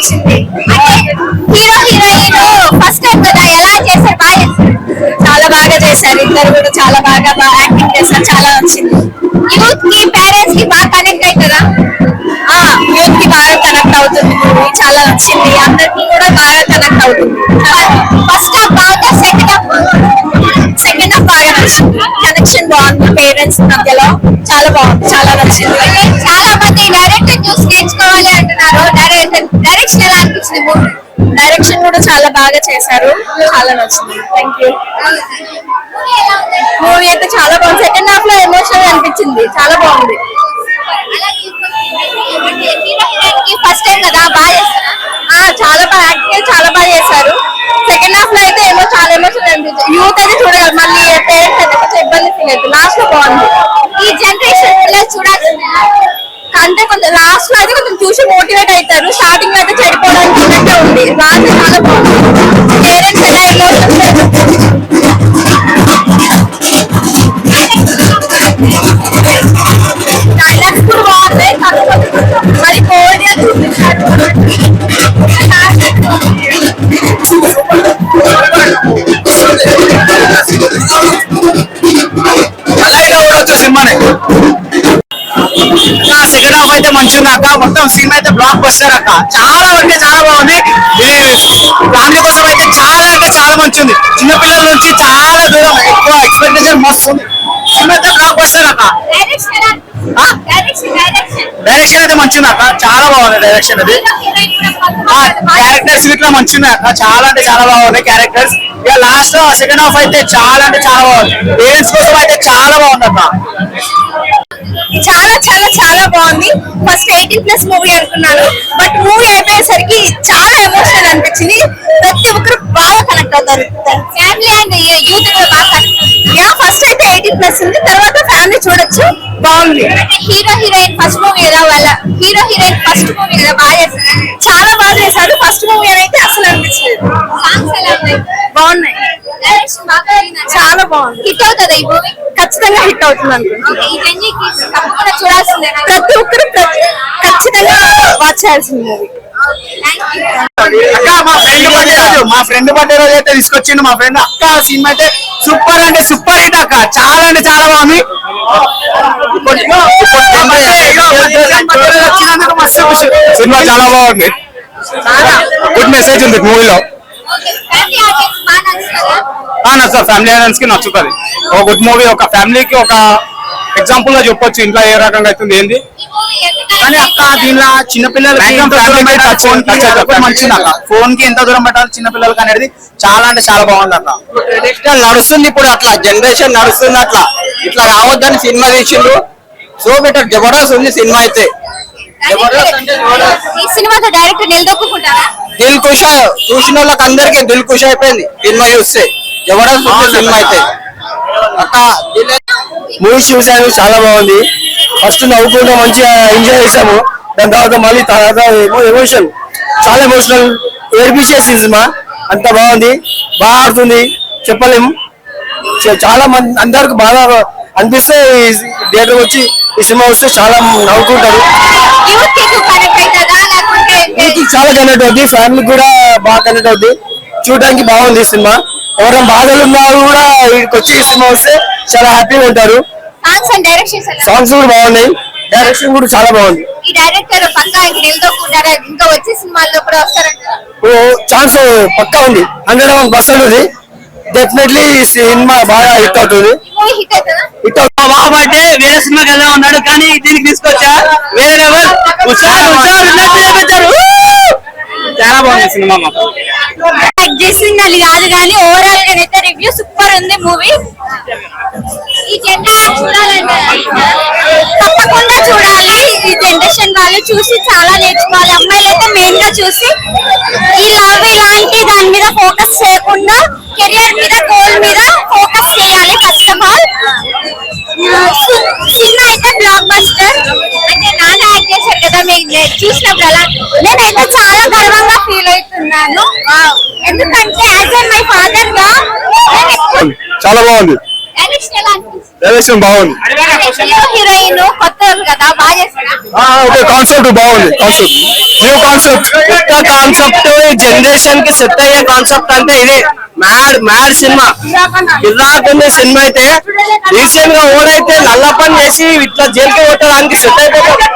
అనిపించింది. Hero heroine first time కదా, ఎలా చేశారు? బాగా చాలా బాగా చేశారు. ఇద్దరు కూడా చాలా బాగా యాక్టింగ్ చేశారు. చాలా నచ్చింది. యూత్ కి పేరెంట్స్ కి బాగా కనెక్ట్ అవుతుందా? యూత్ కి బాగా కనెక్ట్ అవుతుంది. మూవీ చాలా నచ్చింది. అందరికి కూడా బాగా కనెక్ట్ అవుతుంది. ఫస్ట్ హాఫ్ బాగా, సెకండ్ హాఫ్ బాగా నచ్చింది. కనెక్షన్ బాగుంది పేరెంట్స్ మధ్యలో. చాలా బాగుంది. చాలా నచ్చింది. చాలా మంది డైరెక్టర్ చూసి నేర్చుకోవాలి అంటున్నారు. డైరెక్షన్ ఎలా అనిపించింది? డైరెక్షన్ కూడా చాలా బాగా చేశారు. చాలా నచ్చింది. Thank you. మూవీ అయితే చాలా బాగుంది. సెకండ్ హాఫ్ లో ఎమోషనల్ అనిపించింది. చాలా బాగుంది. ఫస్ట్ టైం కదా, బాగా చాలా బాగా యాక్టింగ్ చాలా బాగా చేశారు. సెకండ్ హాఫ్ లో అయితే చాలా ఎమోషనల్ అనిపించింది. యూత్ అయితే చూడగలరు. మళ్ళీ పేరెంట్స్ అయితే కొంచెం ఇబ్బంది ఫీల్ అవుతుంది. లాస్ట్ లో బాగుంది. ఈ జనరేషన్ పిల్లలు చూడాల్సింది. అంటే కొంచెం లాస్ట్ లో అయితే కొంచెం చూసి మోటివేట్ అవుతారు. స్టార్టింగ్ లో అయితే చెడిపోవడానికి ఉన్నట్టే ఉంది. లాస్ట్ చాలా బాగుంది. పేరెంట్స్ ఎలా ఎమోషన్స్ డైలాగ్స్ కూడా బాగున్నాయి. మరి కోడియా చూపించారు. సినిమానే సెకండ్ హాఫ్ అయితే మంచిగా అక్క. మొత్తం సినిమా అయితే బ్లాక్ బస్టర్ అక్క. చాలా అంటే చాలా బాగుంది. ఫ్యామిలీ కోసం అయితే చాలా అంటే చాలా మంచిది. చిన్నపిల్లల నుంచి చాలా దూరం ఎక్కువ ఎక్స్పెక్టేషన్ మస్తు ఉంది. సినిమా అయితే బ్లాక్ బస్టర్ అక్క. డైరెక్షన్ అయితే మంచిగా అక్క. చాలా బాగుంది డైరెక్షన్. అది క్యారెక్టర్స్ ఇట్లా మంచిగా అక్క. చాలా అంటే చాలా బాగున్నాయి క్యారెక్టర్స్. ఇక లాస్ట్ సెకండ్ హాఫ్ అయితే చాలా అంటే చాలా బాగుంది. పేరెంట్స్ కోసం అయితే చాలా బాగుంది అక్క. చాలా చాలా చాలా బాగుంది. ఫస్ట్ 18+ మూవీ అనుకున్నాను. బట్ మూవీ అయిపోయేసరికి చాలా ఎమోషనల్ అనిపించింది. ప్రతి ఒక్కరు బాగా కనెక్ట్ అవుతారు. ఫ్యామిలీ అండ్ యూత్ కూడా బాగా కనెక్ట్ అవుతుంది. ఫస్ట్ అయితే 18+ ఉంది. తర్వాత ఫ్యామిలీ చూడొచ్చు. బాగుంది. హీరో హీరోయిన్ ఫస్ట్ మూవీ కదా, వాళ్ళ హీరో హీరోయిన్ ఫస్ట్ మూవీ కదా, బాగా చేశారు. చాలా బాగా చేశారు. ఫస్ట్ మూవీ అయితే అసలు అనిపించలేదు. సాంగ్స్ ఎలా ఉన్నాయి? బాగున్నాయి. చాలా బాగుంది. హిట్ అవుతుంది ఈ మూవీ. ఖచ్చితంగా హిట్ అవుతుంది అనుకుంటున్నాను. చూడాల్సిందే. ప్రతి ఒక్కరు ఖచ్చితంగా వాచ్ చేయాల్సింది మూవీ. అక్క మా ఫ్రెండ్ బర్త్డే రోజు అయితే తీసుకొచ్చిండు మా ఫ్రెండ్. అక్క సినిమా అయితే సూపర్ అంటే సూపర్ హిట్ అక్క. చాలా అంటే చాలా బాగుంది. సినిమా చాలా బాగుంది. గుడ్ మెసేజ్ ఉంది మూవీలో. నచ్చుతుంది. ఫ్యామిలీ ఆడియన్స్ కి నచ్చుతుంది. ఒక గుడ్ మూవీ. ఒక ఫ్యామిలీకి ఒక ఎగ్జాంపుల్ గా చెప్పొచ్చు. ఇంట్లో ఏ రకంగా అవుతుంది ఏంది. కానీ అక్క దీనిలో చిన్నపిల్లలకి మంచిది అక్క. ఫోన్ కి ఎంత దూరం పెట్టాలి చిన్నపిల్లలకి అనేది చాలా అంటే చాలా బాగుంది అక్క. ట్రెడిషనల్ నడుస్తుంది ఇప్పుడు. అట్లా జనరేషన్ నడుస్తుంది. అట్లా ఇట్లా రావద్దని సినిమా తీసిండ్రు. సో బెటర్ జబర్దస్త్ ఉంది సినిమా అయితే. ఈ సినిమాతో డైరెక్టర్ నిలదొక్కుంటారా? దిల్ ఖుష్. చూసిన వాళ్ళకి అందరికి దిల్ ఖుష్ అయిపోయింది సినిమా చూస్తే. జబర్దస్త్ ఉంది సినిమా అయితే అక్క. మూవీ చూసాను. చాలా బాగుంది. ఫస్ట్ నవ్వుకుంటూ మంచిగా ఎంజాయ్ చేసాము. దాని తర్వాత మళ్ళీ తర్వాత ఎమోషన్ చాలా ఎమోషనల్ ఏర్పిసే సినిమా. అంత బాగుంది. బాగా ఆడుతుంది. చెప్పలేము. చాలా మంది అందరికి బాగా అనిపిస్తే థియేటర్ వచ్చి ఈ సినిమా వస్తే చాలా నవ్వుకుంటారు. చాలా కనెక్ట్ అవుద్ది. ఫ్యామిలీ కూడా బాగా కనెక్ట్ అవుద్ది. చూడడానికి బాగుంది సినిమా. ఎవరైనా బాధలు ఉన్నా కూడా ఇక్కడికి వచ్చి ఈ సినిమా వస్తే చాలా హ్యాపీగా ఉంటారు. సాంగ్స్ కూడా బాగున్నాయి. డైరెక్షన్ కూడా చాలా బాగుంది. ఛాన్స్ పక్కా ఉంది. 101% ఉంది. డెఫినెట్లీ సినిమా బాగా హిట్ అవుతుంది. హిట్ అవుతుంది. బాబు అంటే వేరే సినిమాకి వెళ్దాం ఉన్నాడు కానీ దీనికి తీసుకొచ్చా వేరే లెవెల్. చాలా బాగుంది సినిమా. మాకు చేసింది అది కాదు కానీ ఓవరాల్ గా అయితే రివ్యూ సూపర్ ఉంది మూవీ. ఈ జెండా చూడాలంటే తప్పకుండా చూడాలి. ఈ జనరేషన్ వాళ్ళు చూసి చాలా నేర్చుకోవాలి. అమ్మాయిలు అయితే మెయిన్ గా చూసి ఈ లవ్ ఇలాంటి దాని మీద ఫోకస్ చేయకుండా కెరియర్ మీద గోల్ మీద ఫోకస్ చేయాలి. ఫస్ట్ ఆఫ్ ఆల్ సినిమా అయితే బ్లాక్ బస్టర్. అంటే నాన్న యాక్ట్ చేశారు కదా, మీకు చూసినప్పుడు అలా నేనైతే చాలా గర్వంగా ఫీల్ అవుతున్నాను. ఎందుకంటే యాజ్ మై ఫాదర్ గా చాలా బాగుంది. డైరెక్షన్ ఎలా అనిపిస్తుంది? డైరెక్షన్ బాగుంది. హీరో హీరోయిన్ కొత్త వాళ్ళు కదా, బాగా చేస్తారా? ఓకే, కాన్సెప్ట్ బాగుంది. కాన్సెప్ట్ న్యూ కాన్సెప్ట్, కొత్త కాన్సెప్ట్, ఈ జనరేషన్ కి సెట్ అయ్యే కాన్సెప్ట్ అంటే ఇదే. మ్యాడ్ సినిమా, కిర్రాకుంది సినిమా. అయితే రీసెంట్ గా ఓడైతే నల్ల పని చేసి ఇట్లా జైలుకి కొట్టడానికి సెట్ అయిపోతాం.